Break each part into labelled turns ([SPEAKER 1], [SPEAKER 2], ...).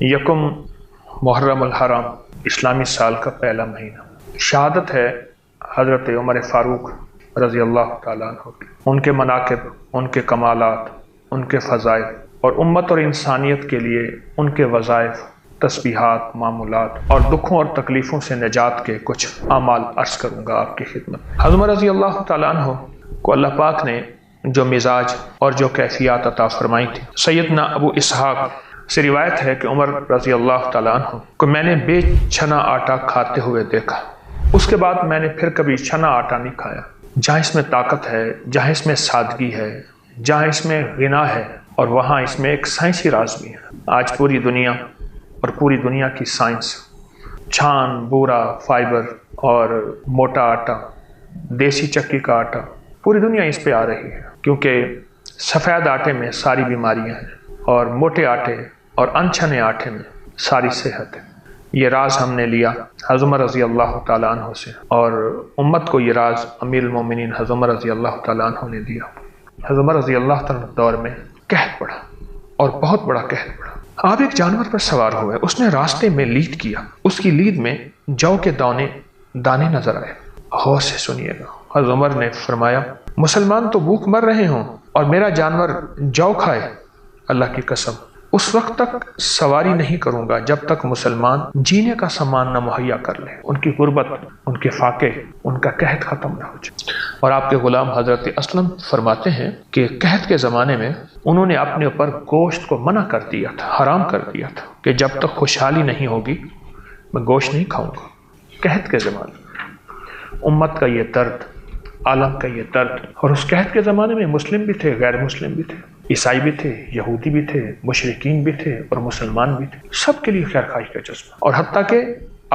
[SPEAKER 1] یکم محرم الحرام، اسلامی سال کا پہلا مہینہ۔ شہادت ہے حضرت عمر فاروق رضی اللہ تعالیٰ عنہ کی، ان کے مناقب، ان کے کمالات، ان کے فضائل اور امت اور انسانیت کے لیے ان کے وظائف، تسبیحات، معمولات اور دکھوں اور تکلیفوں سے نجات کے کچھ اعمال عرض کروں گا آپ کی خدمت۔ حضرت عمر رضی اللہ تعالیٰ عنہ کو اللہ پاک نے جو مزاج اور جو کیفیات عطا فرمائی تھی، سیدنا ابو اسحاق سے روایت ہے کہ عمر رضی اللہ تعالیٰ عنہ کو میں نے بے چھنا آٹا کھاتے ہوئے دیکھا، اس کے بعد میں نے پھر کبھی چھنا آٹا نہیں کھایا۔ جہاں اس میں طاقت ہے، جہاں اس میں سادگی ہے، جہاں اس میں غنا ہے، اور وہاں اس میں ایک سائنسی راز بھی ہے۔ آج پوری دنیا اور پوری دنیا کی سائنس چھان، بورا، فائبر اور موٹا آٹا، دیسی چکی کا آٹا، پوری دنیا اس پہ آ رہی ہے، کیونکہ سفید آٹے میں ساری بیماریاں ہیں اور موٹے آٹے اور انچھنے آٹے میں ساری صحت ہے۔ یہ راز ہم نے لیا حضرت عمر رضی اللہ تعالیٰ عنہ سے، اور امت کو یہ راز امیر المومنین حضرت عمر رضی اللہ تعالیٰ عنہ نے دیا۔ حضرت عمر رضی اللہ تعالیٰ عنہ دور میں قحط پڑا، اور بہت بڑا قحط پڑا۔ آپ ایک جانور پر سوار ہوئے، اس نے راستے میں لید کیا، اس کی لید میں جو کے دانے نظر آئے۔ غور سے سنیے گا، حضرت عمر نے فرمایا مسلمان تو بھوک مر رہے ہوں اور میرا جانور جو کھائے، اللہ کی قسم اس وقت تک سواری نہیں کروں گا جب تک مسلمان جینے کا سامان نہ مہیا کر لے، ان کی غربت، ان کے فاقے، ان کا قحط ختم نہ ہو جائے۔ اور آپ کے غلام حضرت اسلم فرماتے ہیں کہ قحط کے زمانے میں انہوں نے اپنے اوپر گوشت کو منع کر دیا تھا، حرام کر دیا تھا کہ جب تک خوشحالی نہیں ہوگی میں گوشت نہیں کھاؤں گا۔ قحط کے زمانے میں امت کا یہ درد، عالم کا یہ درد، اور اس قحط کے زمانے میں مسلم بھی تھے، غیر مسلم بھی تھے، عیسائی بھی تھے، یہودی بھی تھے، مشرکین بھی تھے اور مسلمان بھی تھے، سب کے لیے خیر خواہی کا جذبہ، اور حتیٰ کہ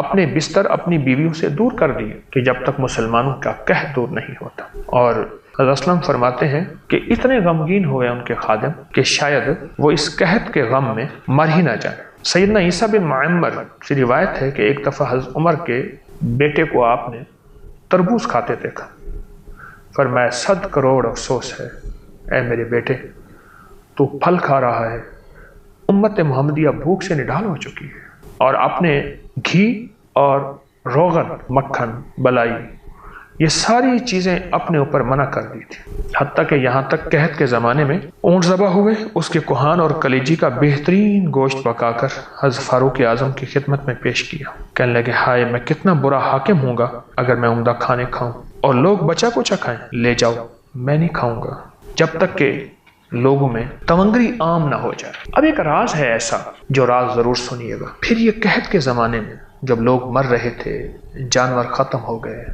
[SPEAKER 1] اپنے بستر اپنی بیویوں سے دور کر دیے کہ جب تک مسلمانوں کا قحط دور نہیں ہوتا۔ اور حضرت اسلم فرماتے ہیں کہ اتنے غمگین ہوئے ان کے خادم کہ شاید وہ اس قحط کے غم میں مر ہی نہ جائے۔ سیدنا عیسیٰ بن معمر سے روایت ہے کہ ایک دفعہ حضرت عمر کے بیٹے کو آپ نے تربوز کھاتے دیکھا، فرمایا 100 کروڑ افسوس ہے اے میرے بیٹے، تو پھل کھا رہا ہے، امت محمدیہ بھوک سے نڈال ہو چکی ہے۔ اور اپنے گھی اور روغن، مکھن، بلائی، یہ ساری چیزیں اپنے اوپر منع کر دی تھی، حتیٰ کہ یہاں تک قحط کے زمانے میں اونٹ ذبح ہوئے، اس کے کوہان اور کلیجی کا بہترین گوشت پکا کر حضرت فاروق اعظم کی خدمت میں پیش کیا۔ کہنے لگے ہائے میں کتنا برا حاکم ہوں گا اگر میں عمدہ کھانے کھاؤں اور لوگ بچا کچا کھائیں، لے جاؤ، میں نہیں کھاؤں گا جب تک کہ لوگوں میں تونگری عام نہ ہو جائے۔ اب ایک راز ہے ایسا جو راز ضرور سنیے گا۔ پھر یہ قحط کے زمانے میں جب لوگ مر رہے تھے، جانور ختم ہو گئے،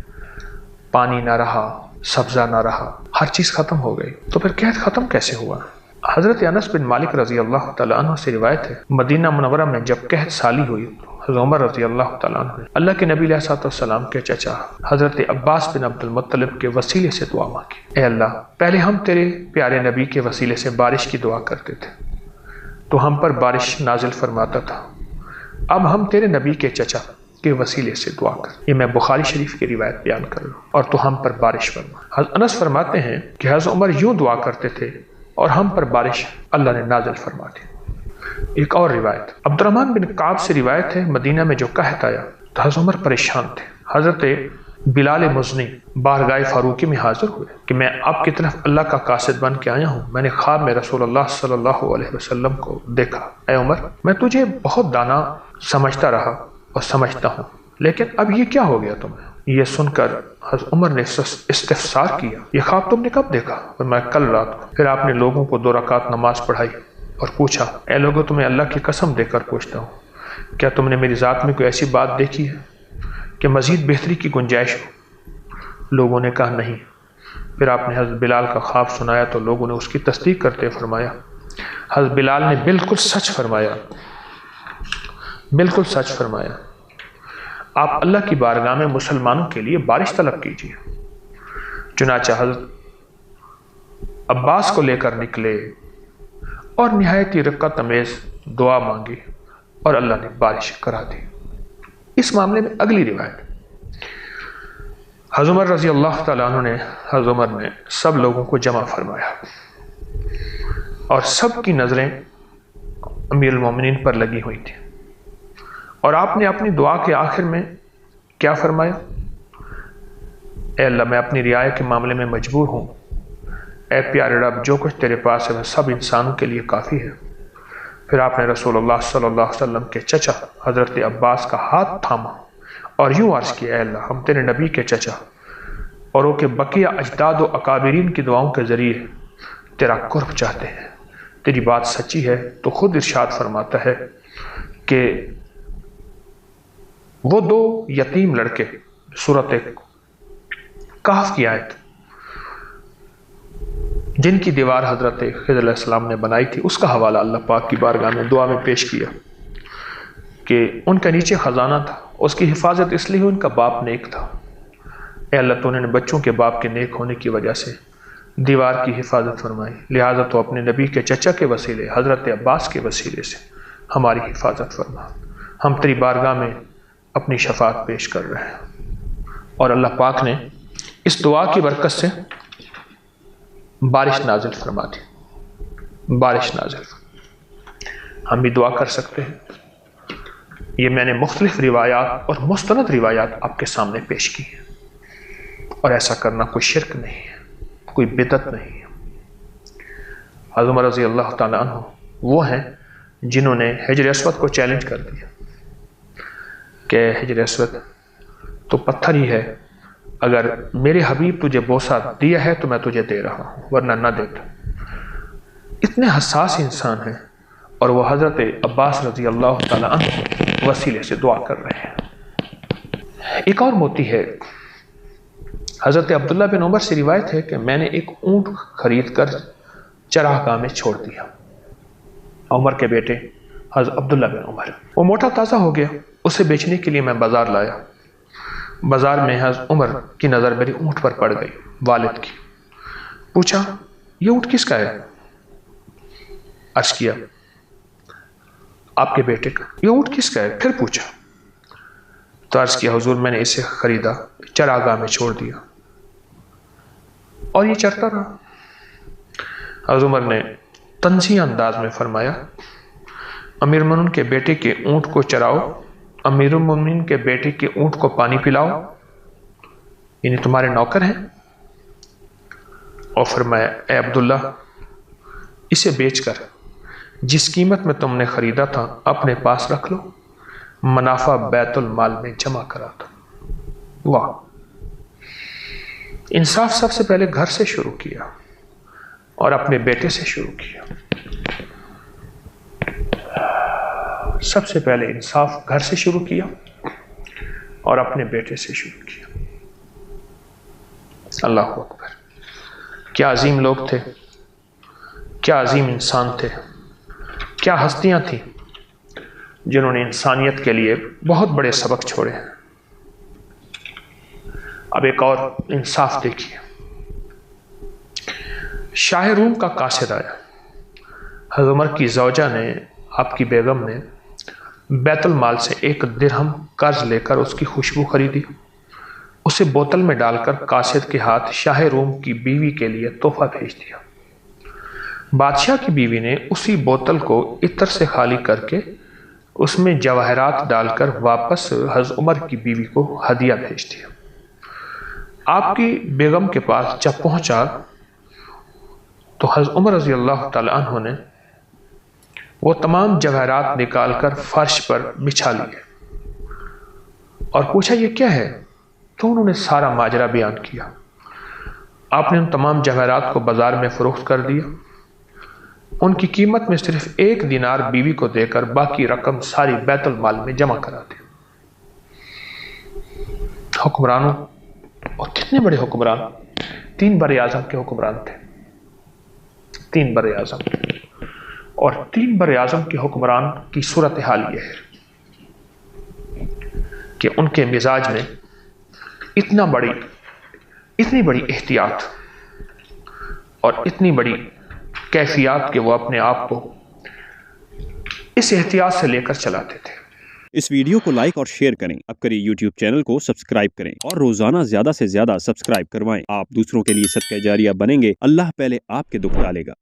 [SPEAKER 1] پانی نہ رہا، سبزہ نہ رہا، ہر چیز ختم ہو گئی، تو پھر قحط ختم کیسے ہوا؟ حضرت انس بن مالک رضی اللہ تعالیٰ عنہ سے روایت ہے مدینہ منورہ میں جب قحط سالی ہوئی، حضرت عمر رضی اللہ تعالیٰ عنہ نے اللہ کے نبی علیہ السلام کے چچا حضرت عباس بن عبد المطلب کے وسیلے سے دعا مانگی، اے اللہ پہلے ہم تیرے پیارے نبی کے وسیلے سے بارش کی دعا کرتے تھے تو ہم پر بارش نازل فرماتا تھا، اب ہم تیرے نبی کے چچا کے وسیلے سے دعا کر، یہ میں بخاری شریف کی روایت بیان کر رہا ہوں، اور تو ہم پر بارش فرما۔ حضرت انس فرماتے ہیں کہ حضرت عمر یوں دعا کرتے تھے اور ہم پر بارش اللہ نے نازل فرما دی۔ ایک اور روایت عبد الرحمن بن کعب سے روایت ہے مدینہ میں جو قحط آیا تو حضرت عمر پریشان تھے، حضرت بلال مزنی بارگاہ فاروقی میں حاضر ہوئے کہ میں آپ کی طرف اللہ کا قاصد بن کے آیا ہوں، میں نے خواب میں رسول اللہ صلی اللہ علیہ وسلم کو دیکھا، اے عمر میں تجھے بہت دانا سمجھتا رہا اور سمجھتا ہوں، لیکن اب یہ کیا ہو گیا تمہیں؟ یہ سن کر حضرت عمر نے استفسار کیا یہ خواب تم نے کب دیکھا؟ اور میں کل رات کو۔ پھر آپ نے لوگوں کو 2 رکعت نماز پڑھائی اور پوچھا اے لوگوں تمہیں اللہ کی قسم دے کر پوچھتا ہوں کیا تم نے میری ذات میں کوئی ایسی بات دیکھی ہے کہ مزید بہتری کی گنجائش ہو؟ لوگوں نے کہا نہیں۔ پھر آپ نے حضرت بلال کا خواب سنایا تو لوگوں نے اس کی تصدیق کرتے فرمایا حضرت بلال نے بالکل سچ فرمایا، بالکل سچ فرمایا، آپ اللہ کی بارگاہ میں مسلمانوں کے لیے بارش طلب کیجیے۔ چنانچہ حضرت عباس کو لے کر نکلے اور نہایت ہی رقت امیز دعا مانگی اور اللہ نے بارش کرا دی۔ اس معاملے میں اگلی روایت حضرت عمر رضی اللہ تعالیٰ عنہ نے حضرت عمر نے سب لوگوں کو جمع فرمایا اور سب کی نظریں امیر المومنین پر لگی ہوئی تھی، اور آپ نے اپنی دعا کے آخر میں کیا فرمایا؟ اے اللہ، میں اپنی رعایا کے معاملے میں مجبور ہوں، اے پیارے رب، جو کچھ تیرے پاس ہے وہ سب انسانوں کے لیے کافی ہے۔ پھر آپ نے رسول اللہ صلی اللہ علیہ وسلم کے چچا حضرت عباس کا ہاتھ تھاما اور یوں عرض کیا، اے اللہ، ہم تیرے نبی کے چچا اور وہ کے بقیہ اجداد و اکابرین کی دعاؤں کے ذریعے تیرا قرب چاہتے ہیں۔ تیری بات سچی ہے تو خود ارشاد فرماتا ہے کہ وہ دو یتیم لڑکے، سورۃ کہف کی آیت، جن کی دیوار حضرت خضر علیہ السلام نے بنائی تھی، اس کا حوالہ اللہ پاک کی بارگاہ میں دعا میں پیش کیا کہ ان کے نیچے خزانہ تھا، اس کی حفاظت اس لیے ان کا باپ نیک تھا۔ اے اللہ، تو نے بچوں کے باپ کے نیک ہونے کی وجہ سے دیوار کی حفاظت فرمائی، لہٰذا تو اپنے نبی کے چچا کے وسیلے حضرت عباس کے وسیلے سے ہماری حفاظت فرما۔ ہم تیری بارگاہ میں اپنی شفاعت پیش کر رہے ہیں۔ اور اللہ پاک نے اس دعا کی برکت سے بارش نازل فرما دی، بارش نازل۔ ہم بھی دعا کر سکتے ہیں۔ یہ میں نے مختلف روایات اور مستند روایات آپ کے سامنے پیش کی ہیں، اور ایسا کرنا کوئی شرک نہیں ہے، کوئی بدعت نہیں ہے۔ حضرت عمر رضی اللہ تعالیٰ عنہ وہ ہیں جنہوں نے حجر اسود کو چیلنج کر دیا کہ حجر اسود تو پتھر ہی ہے، اگر میرے حبیب تجھے بوسہ دیا ہے تو میں تجھے دے رہا ہوں، ورنہ نہ دیتا۔ اتنے حساس انسان ہیں، اور وہ حضرت عباس رضی اللہ تعالیٰ عنہ وسیلے سے دعا کر رہے ہیں۔ ایک اور موتی ہے، حضرت عبداللہ بن عمر سے روایت ہے کہ میں نے ایک اونٹ خرید کر چراہ گاہ میں چھوڑ دیا۔ عمر کے بیٹے حضرت عبداللہ بن عمر، وہ موٹا تازہ ہو گیا، اسے بیچنے کے لیے میں بازار لایا۔ بازار میں حضرت عمر کی نظر میری اونٹ پر پڑ گئی، والد کی۔ پوچھا، یہ اونٹ کس کا ہے؟ عرض کیا، آپ کے بیٹے کا۔ یہ اونٹ کس کا ہے؟ پھر پوچھا تو عرض کیا، حضور میں نے اسے خریدا، چراگاہ میں چھوڑ دیا اور یہ چرتا رہا۔ حضرت عمر نے طنزیہ انداز میں فرمایا، امیر المومنین کے بیٹے کے اونٹ کو چراؤ، امیر المومنین کے بیٹے کے اونٹ کو پانی پلاؤ، یعنی تمہارے نوکر ہیں؟ اور فرمایا، اے عبداللہ، اسے بیچ کر جس قیمت میں تم نے خریدا تھا اپنے پاس رکھ لو، منافع بیت المال میں جمع کرا دو۔ واہ! انصاف سب سے پہلے گھر سے شروع کیا اور اپنے بیٹے سے شروع کیا۔ سب سے پہلے انصاف گھر سے شروع کیا اور اپنے بیٹے سے شروع کیا۔ اللہ اکبر! کیا عظیم لوگ تھے، کیا عظیم انسان تھے، کیا ہستیاں تھیں جنہوں نے انسانیت کے لیے بہت بڑے سبق چھوڑے ہیں۔ اب ایک اور انصاف دیکھیے۔ شاہ روم کا قاصد آیا، حضرت عمر کی زوجہ نے، آپ کی بیگم نے بیت المال سے 1 درہم قرض لے کر اس کی خوشبو خریدی، اسے بوتل میں ڈال کر قاصد کے ہاتھ شاہ روم کی بیوی کے لیے تحفہ بھیج دیا۔ بادشاہ کی بیوی نے اسی بوتل کو عطر سے خالی کر کے اس میں جواہرات ڈال کر واپس حضرت عمر کی بیوی کو ہدیہ بھیج دیا۔ آپ کی بیگم کے پاس جب پہنچا تو حضرت عمر رضی اللہ تعالی عنہ نے وہ تمام جواہرات نکال کر فرش پر بچھا لیے اور پوچھا، یہ کیا ہے؟ تو انہوں نے سارا ماجرا بیان کیا۔ آپ نے ان تمام جواہرات کو بازار میں فروخت کر دیا، ان کی قیمت میں صرف 1 دینار بیوی کو دے کر باقی رقم ساری بیت المال میں جمع کرا دی۔ حکمرانوں، اور کتنے بڑے حکمران، 3 بر اعظم کے حکمران تھے، 3 بر اعظم، اور 3 بر اعظم کے حکمران کی صورتحال یہ ہے کہ ان کے مزاج میں اتنی بڑی احتیاط اور اتنی بڑی کیفیات کہ وہ اپنے آپ کو اس احتیاط سے لے کر چلاتے تھے۔
[SPEAKER 2] اس ویڈیو کو لائک اور شیئر کریں، اب کریں یوٹیوب چینل کو سبسکرائب کریں اور روزانہ زیادہ سے زیادہ سبسکرائب کروائیں۔ آپ دوسروں کے لیے صدقہ جاریہ بنیں گے، اللہ پہلے آپ کے دکھ ڈالے گا۔